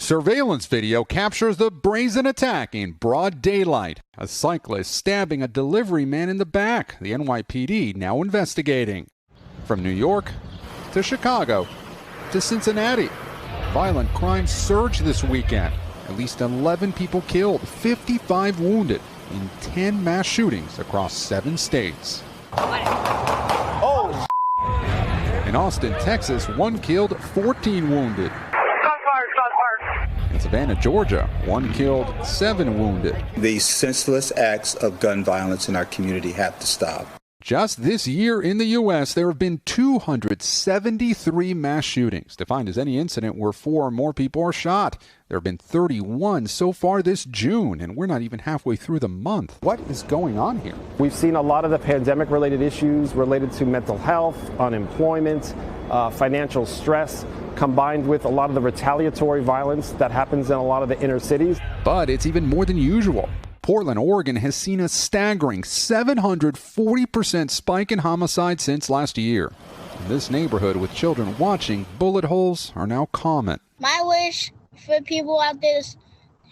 Surveillance video captures the brazen attack in broad daylight. A cyclist stabbing a delivery man in the back. The NYPD now investigating. From New York to Chicago to Cincinnati, violent crime surged this weekend. At least 11 people killed, 55 wounded in 10 mass shootings across 7 states. Oh! In Austin, Texas, 1 killed, 14 wounded. In Savannah, Georgia, 1 killed, 7 wounded. These senseless acts of gun violence in our community have to stop. Just this year in the U.S., there have been 273 mass shootings, defined as any incident where 4 or more people are shot. There have been 31 so far this June, and we're not even halfway through the month. What is going on here? We've seen a lot of the pandemic-related issues related to mental health, unemployment, financial stress, combined with a lot of the retaliatory violence that happens in a lot of the inner cities. But it's even more than usual. Portland, Oregon has seen a staggering 740% spike in homicide since last year. In this neighborhood with children watching, bullet holes are now common. My wish for people out there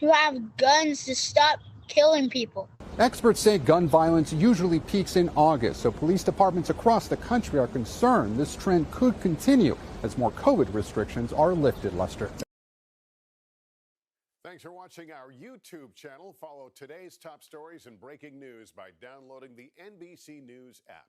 who have guns to stop killing people. Experts say gun violence usually peaks in August, so police departments across the country are concerned this trend could continue as more COVID restrictions are lifted. Lester. Thanks for watching our YouTube channel. Follow today's top stories and breaking news by downloading the NBC News app.